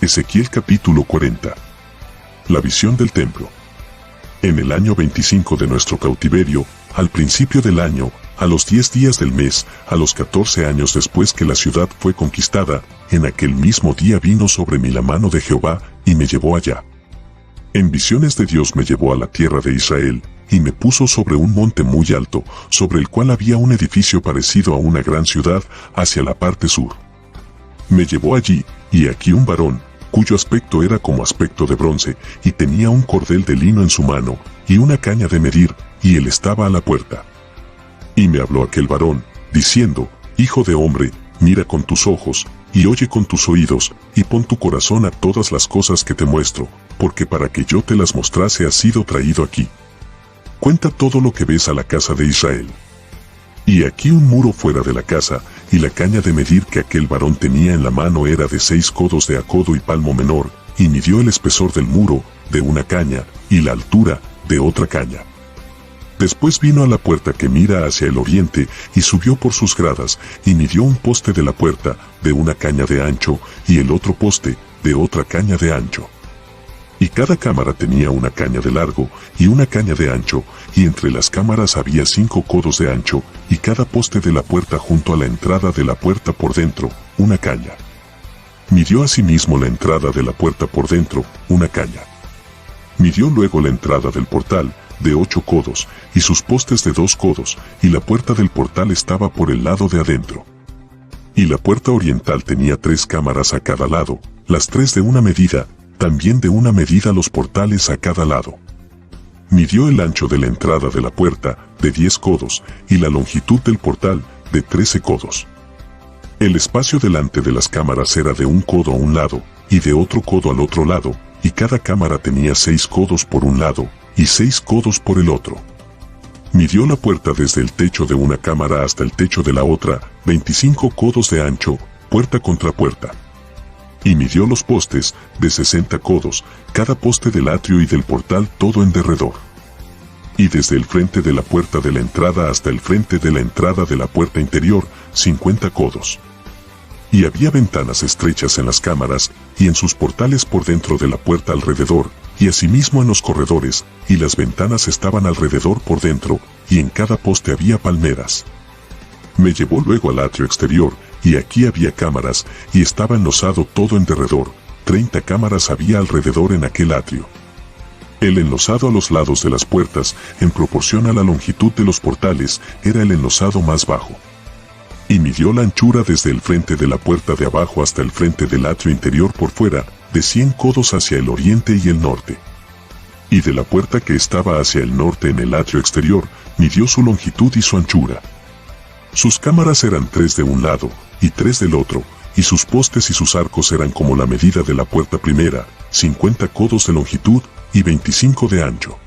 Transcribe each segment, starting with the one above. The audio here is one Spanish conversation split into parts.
Ezequiel capítulo 40. La visión del templo. En el año 25 de nuestro cautiverio, al principio del año, a los 10 días del mes, a los 14 años después que la ciudad fue conquistada, en aquel mismo día vino sobre mí la mano de Jehová, y me llevó allá. En visiones de Dios me llevó a la tierra de Israel, y me puso sobre un monte muy alto, sobre el cual había un edificio parecido a una gran ciudad, hacia la parte sur. Me llevó allí, y aquí un varón, cuyo aspecto era como aspecto de bronce, y tenía un cordel de lino en su mano, y una caña de medir, y él estaba a la puerta. Y me habló aquel varón, diciendo, Hijo de hombre, mira con tus ojos, y oye con tus oídos, y pon tu corazón a todas las cosas que te muestro, porque para que yo te las mostrase has sido traído aquí. Cuenta todo lo que ves a la casa de Israel. Y aquí un muro fuera de la casa, y la caña de medir que aquel varón tenía en la mano era de 6 codos de a codo y palmo menor, y midió el espesor del muro, de una caña, y la altura, de otra caña. Después vino a la puerta que mira hacia el oriente, y subió por sus gradas, y midió un poste de la puerta, de una caña de ancho, y el otro poste, de otra caña de ancho. Y cada cámara tenía una caña de largo, y una caña de ancho, y entre las cámaras había 5 codos de ancho, y cada poste de la puerta junto a la entrada de la puerta por dentro, una caña. Midió asimismo la entrada de la puerta por dentro, una caña. Midió luego la entrada del portal, de 8 codos, y sus postes de 2 codos, y la puerta del portal estaba por el lado de adentro. Y la puerta oriental tenía 3 cámaras a cada lado, las 3 de una medida, también de una medida los portales a cada lado. Midió el ancho de la entrada de la puerta, de 10 codos, y la longitud del portal, de 13 codos. El espacio delante de las cámaras era de 1 codo a un lado, y de otro codo al otro lado, y cada cámara tenía 6 codos por un lado, y 6 codos por el otro. Midió la puerta desde el techo de una cámara hasta el techo de la otra, 25 codos de ancho, puerta contra puerta. Y midió los postes, de 60 codos, cada poste del atrio y del portal todo en derredor. Y desde el frente de la puerta de la entrada hasta el frente de la entrada de la puerta interior, 50 codos. Y había ventanas estrechas en las cámaras, y en sus portales por dentro de la puerta alrededor, y asimismo en los corredores, y las ventanas estaban alrededor por dentro, y en cada poste había palmeras. Me llevó luego al atrio exterior, y aquí había cámaras, y estaba enlosado todo en derredor, 30 cámaras había alrededor en aquel atrio. El enlosado a los lados de las puertas, en proporción a la longitud de los portales, era el enlosado más bajo. Y midió la anchura desde el frente de la puerta de abajo hasta el frente del atrio interior por fuera, de 100 codos hacia el oriente y el norte. Y de la puerta que estaba hacia el norte en el atrio exterior, midió su longitud y su anchura. Sus cámaras eran 3 de un lado, y 3 del otro, y sus postes y sus arcos eran como la medida de la puerta primera, 50 codos de longitud, y 25 de ancho.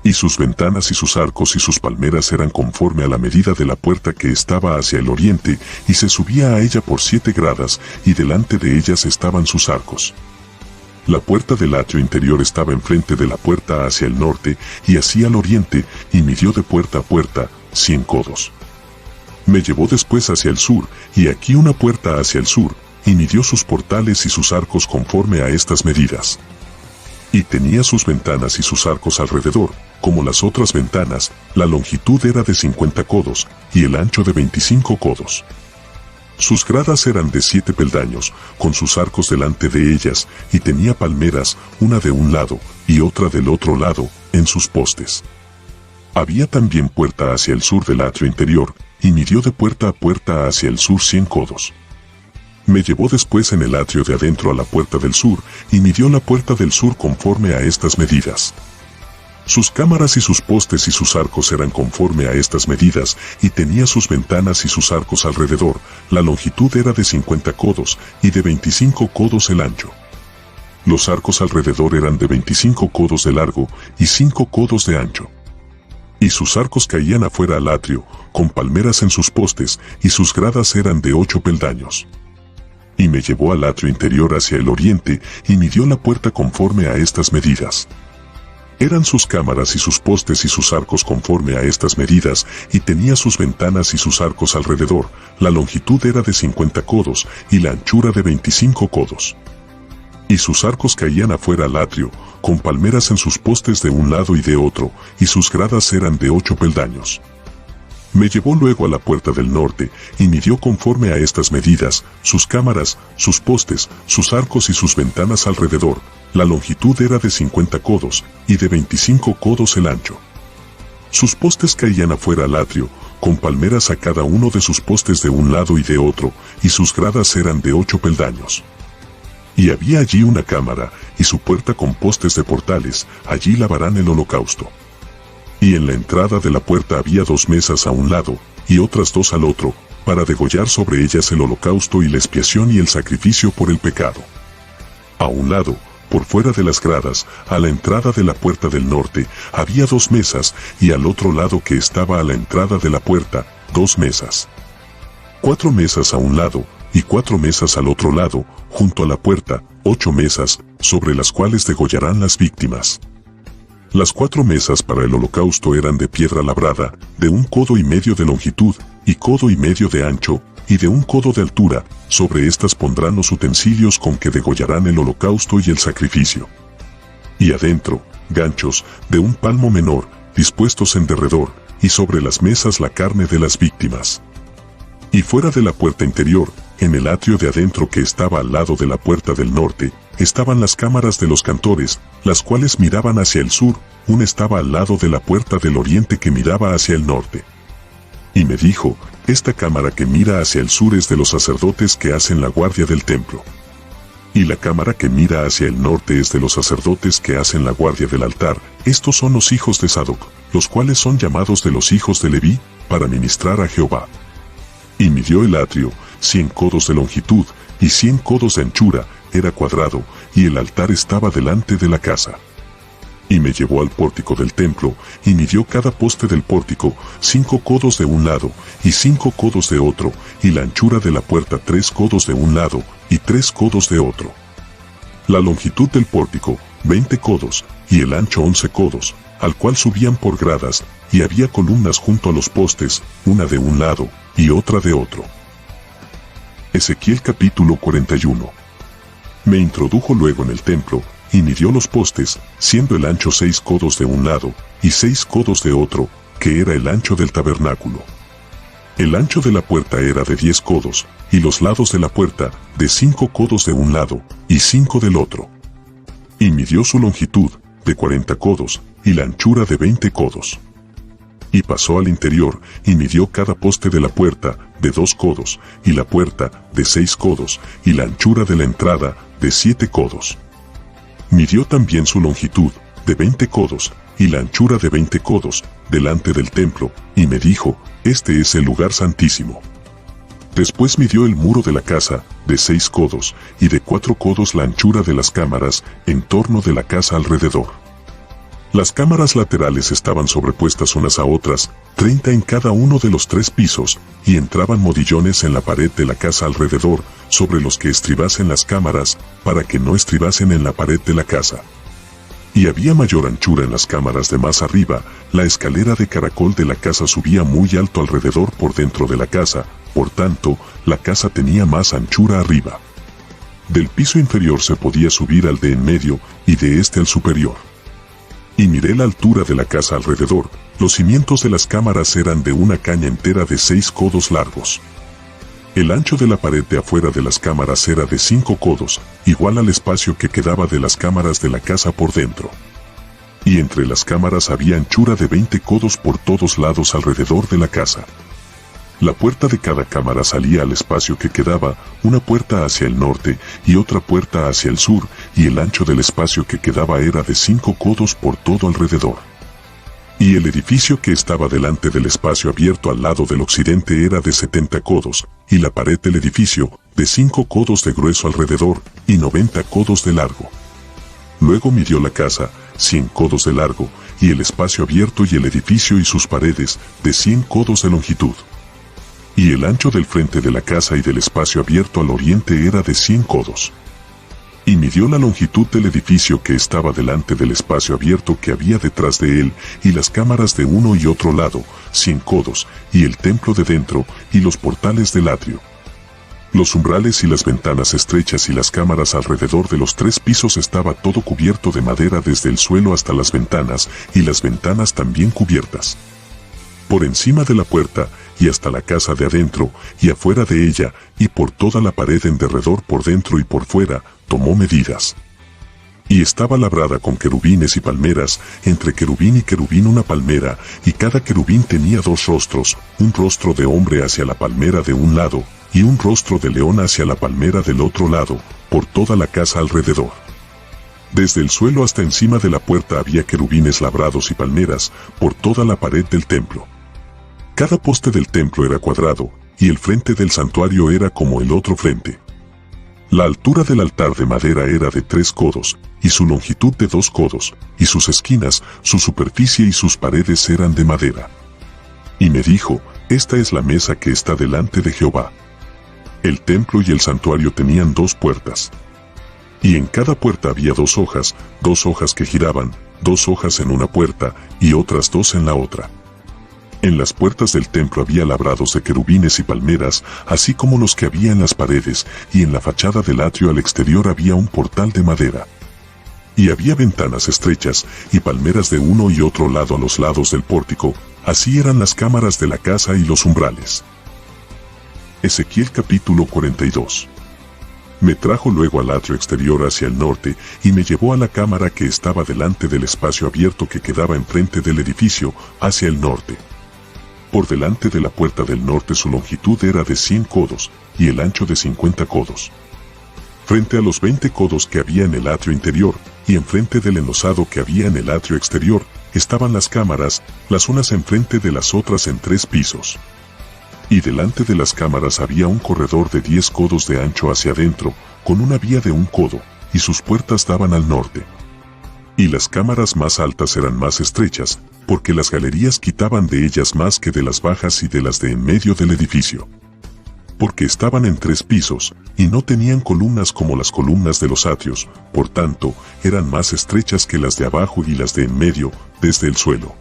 Y sus ventanas y sus arcos y sus palmeras eran conforme a la medida de la puerta que estaba hacia el oriente, y se subía a ella por 7 gradas, y delante de ellas estaban sus arcos. La puerta del atrio interior estaba enfrente de la puerta hacia el norte, y hacia el oriente, y midió de puerta a puerta, 100 codos. Me llevó después hacia el sur, y aquí una puerta hacia el sur, y midió sus portales y sus arcos conforme a estas medidas. Y tenía sus ventanas y sus arcos alrededor, como las otras ventanas, la longitud era de 50 codos, y el ancho de 25 codos. Sus gradas eran de 7 peldaños, con sus arcos delante de ellas, y tenía palmeras, una de un lado, y otra del otro lado, en sus postes. Había también puerta hacia el sur del atrio interior, y midió de puerta a puerta hacia el sur 100 codos. Me llevó después en el atrio de adentro a la puerta del sur, y midió la puerta del sur conforme a estas medidas. Sus cámaras y sus postes y sus arcos eran conforme a estas medidas, y tenía sus ventanas y sus arcos alrededor, la longitud era de 50 codos, y de 25 codos el ancho. Los arcos alrededor eran de 25 codos de largo, y 5 codos de ancho. Y sus arcos caían afuera al atrio, con palmeras en sus postes, y sus gradas eran de 8 peldaños. Y me llevó al atrio interior hacia el oriente, y midió la puerta conforme a estas medidas. Eran sus cámaras y sus postes y sus arcos conforme a estas medidas, y tenía sus ventanas y sus arcos alrededor. La longitud era de 50 codos, y la anchura de 25 codos. Y sus arcos caían afuera al atrio, con palmeras en sus postes de un lado y de otro, y sus gradas eran de 8 peldaños. Me llevó luego a la puerta del norte, y midió conforme a estas medidas, sus cámaras, sus postes, sus arcos y sus ventanas alrededor. La longitud era de 50 codos, y de 25 codos el ancho. Sus postes caían afuera al atrio, con palmeras a cada uno de sus postes de un lado y de otro, y sus gradas eran de 8 peldaños. Y había allí una cámara, y su puerta con postes de portales, allí lavarán el holocausto. Y en la entrada de la puerta había 2 mesas a un lado, y otras 2 al otro, para degollar sobre ellas el holocausto y la expiación y el sacrificio por el pecado. A un lado, por fuera de las gradas, a la entrada de la puerta del norte, había 2 mesas, y al otro lado que estaba a la entrada de la puerta, 2 mesas. 4 mesas a un lado, y 4 mesas al otro lado, junto a la puerta, 8 mesas, sobre las cuales degollarán las víctimas. Las 4 mesas para el holocausto eran de piedra labrada, de 1 codo y medio de longitud, y codo y medio de ancho, y de 1 codo de altura. Sobre estas pondrán los utensilios con que degollarán el holocausto y el sacrificio. Y adentro, ganchos, de 1 palmo menor, dispuestos en derredor, y sobre las mesas la carne de las víctimas. Y fuera de la puerta interior, en el atrio de adentro que estaba al lado de la puerta del norte, estaban las cámaras de los cantores, las cuales miraban hacia el sur, una estaba al lado de la puerta del oriente que miraba hacia el norte. Y me dijo, esta cámara que mira hacia el sur es de los sacerdotes que hacen la guardia del templo. Y la cámara que mira hacia el norte es de los sacerdotes que hacen la guardia del altar. Estos son los hijos de Sadoc, los cuales son llamados de los hijos de Leví, para ministrar a Jehová. Y midió el atrio, 100 codos de longitud, y 100 codos de anchura, era cuadrado, y el altar estaba delante de la casa. Y me llevó al pórtico del templo, y midió cada poste del pórtico, 5 codos de un lado, y 5 codos de otro, y la anchura de la puerta 3 codos de un lado, y 3 codos de otro. La longitud del pórtico, 20 codos, y el ancho 11 codos, al cual subían por gradas, y había columnas junto a los postes, una de un lado, y otra de otro. Ezequiel capítulo 41. Me introdujo luego en el templo, y midió los postes, siendo el ancho 6 codos de un lado, y 6 codos de otro, que era el ancho del tabernáculo. El ancho de la puerta era de 10 codos, y los lados de la puerta, de 5 codos de un lado, y 5 del otro. Y midió su longitud, de 40 codos, y la anchura de 20 codos. Y pasó al interior, y midió cada poste de la puerta, de 2 codos, y la puerta, de 6 codos, y la anchura de la entrada, de 7 codos. Midió también su longitud, de 20 codos, y la anchura de 20 codos, delante del templo, y me dijo, este es el lugar santísimo. Después midió el muro de la casa, de 6 codos, y de 4 codos la anchura de las cámaras, en torno de la casa alrededor. Las cámaras laterales estaban sobrepuestas unas a otras, 30 en cada uno de los 3 pisos, y entraban modillones en la pared de la casa alrededor, sobre los que estribasen las cámaras, para que no estribasen en la pared de la casa. Y había mayor anchura en las cámaras de más arriba, la escalera de caracol de la casa subía muy alto alrededor por dentro de la casa, por tanto, la casa tenía más anchura arriba. Del piso inferior se podía subir al de en medio, y de este al superior. Y miré la altura de la casa alrededor, los cimientos de las cámaras eran de una caña entera de 6 codos largos. El ancho de la pared de afuera de las cámaras era de 5 codos, igual al espacio que quedaba de las cámaras de la casa por dentro. Y entre las cámaras había anchura de 20 codos por todos lados alrededor de la casa. La puerta de cada cámara salía al espacio que quedaba, una puerta hacia el norte y otra puerta hacia el sur, y el ancho del espacio que quedaba era de 5 codos por todo alrededor. Y el edificio que estaba delante del espacio abierto al lado del occidente era de 70 codos, y la pared del edificio, de 5 codos de grueso alrededor, y 90 codos de largo. Luego midió la casa, 100 codos de largo, y el espacio abierto y el edificio y sus paredes, de 100 codos de longitud. Y el ancho del frente de la casa y del espacio abierto al oriente era de 100 codos. Y midió la longitud del edificio que estaba delante del espacio abierto que había detrás de él, y las cámaras de uno y otro lado, 100 codos, y el templo de dentro, y los portales del atrio. Los umbrales y las ventanas estrechas y las cámaras alrededor de los 3 pisos estaba todo cubierto de madera desde el suelo hasta las ventanas, y las ventanas también cubiertas. Por encima de la puerta, y hasta la casa de adentro, y afuera de ella, y por toda la pared en derredor por dentro y por fuera, tomó medidas. Y estaba labrada con querubines y palmeras, entre querubín y querubín una palmera, y cada querubín tenía 2 rostros, un rostro de hombre hacia la palmera de un lado, y un rostro de león hacia la palmera del otro lado, por toda la casa alrededor. Desde el suelo hasta encima de la puerta había querubines labrados y palmeras, por toda la pared del templo. Cada poste del templo era cuadrado, y el frente del santuario era como el otro frente. La altura del altar de madera era de 3 codos, y su longitud de 2 codos, y sus esquinas, su superficie y sus paredes eran de madera. Y me dijo, esta es la mesa que está delante de Jehová. El templo y el santuario tenían 2 puertas. Y en cada puerta había 2 hojas que giraban, 2 hojas en una puerta, y otras 2 en la otra. En las puertas del templo había labrados de querubines y palmeras, así como los que había en las paredes, y en la fachada del atrio al exterior había un portal de madera. Y había ventanas estrechas, y palmeras de uno y otro lado a los lados del pórtico, así eran las cámaras de la casa y los umbrales. Ezequiel capítulo 42. Me trajo luego al atrio exterior hacia el norte, y me llevó a la cámara que estaba delante del espacio abierto que quedaba enfrente del edificio, hacia el norte. Por delante de la puerta del norte su longitud era de 100 codos, y el ancho de 50 codos. Frente a los 20 codos que había en el atrio interior, y enfrente del enlosado que había en el atrio exterior, estaban las cámaras, las unas enfrente de las otras en 3 pisos. Y delante de las cámaras había un corredor de 10 codos de ancho hacia adentro, con una vía de 1 codo, y sus puertas daban al norte. Y las cámaras más altas eran más estrechas, porque las galerías quitaban de ellas más que de las bajas y de las de en medio del edificio. Porque estaban en 3 pisos, y no tenían columnas como las columnas de los atrios, por tanto, eran más estrechas que las de abajo y las de en medio, desde el suelo.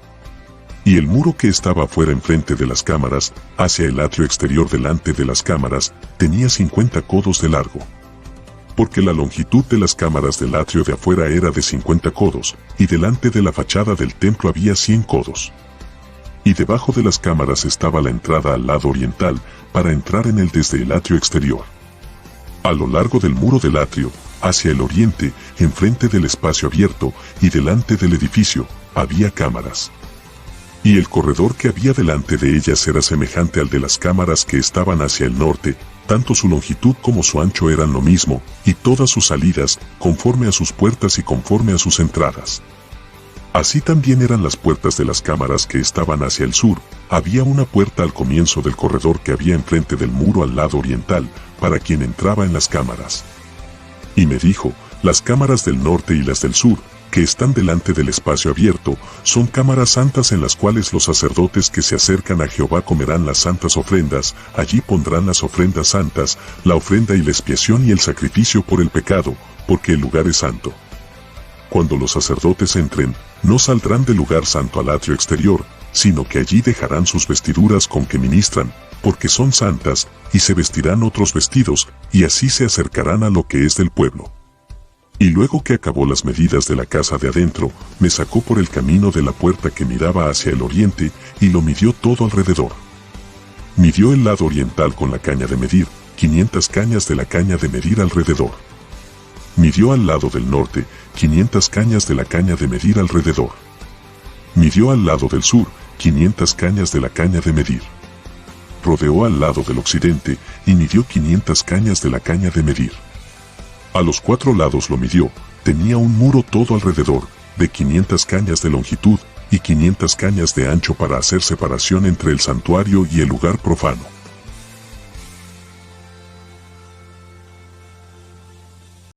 Y el muro que estaba afuera enfrente de las cámaras, hacia el atrio exterior delante de las cámaras, tenía 50 codos de largo. Porque la longitud de las cámaras del atrio de afuera era de 50 codos, y delante de la fachada del templo había 100 codos. Y debajo de las cámaras estaba la entrada al lado oriental, para entrar en él desde el atrio exterior. A lo largo del muro del atrio, hacia el oriente, enfrente del espacio abierto, y delante del edificio, había cámaras. Y el corredor que había delante de ellas era semejante al de las cámaras que estaban hacia el norte, tanto su longitud como su ancho eran lo mismo, y todas sus salidas, conforme a sus puertas y conforme a sus entradas. Así también eran las puertas de las cámaras que estaban hacia el sur, había una puerta al comienzo del corredor que había enfrente del muro al lado oriental, para quien entraba en las cámaras. Y me dijo, las cámaras del norte y las del sur, que están delante del espacio abierto, son cámaras santas en las cuales los sacerdotes que se acercan a Jehová comerán las santas ofrendas, allí pondrán las ofrendas santas, la ofrenda y la expiación y el sacrificio por el pecado, porque el lugar es santo. Cuando los sacerdotes entren, no saldrán del lugar santo al atrio exterior, sino que allí dejarán sus vestiduras con que ministran, porque son santas, y se vestirán otros vestidos, y así se acercarán a lo que es del pueblo. Y luego que acabó las medidas de la casa de adentro, me sacó por el camino de la puerta que miraba hacia el oriente, y lo midió todo alrededor. Midió el lado oriental con la caña de medir, 500 cañas de la caña de medir alrededor. Midió al lado del norte, 500 cañas de la caña de medir alrededor. Midió al lado del sur, 500 cañas de la caña de medir. Rodeó al lado del occidente, y midió 500 cañas de la caña de medir. A los 4 lados lo midió, tenía un muro todo alrededor, de 500 cañas de longitud, y 500 cañas de ancho para hacer separación entre el santuario y el lugar profano.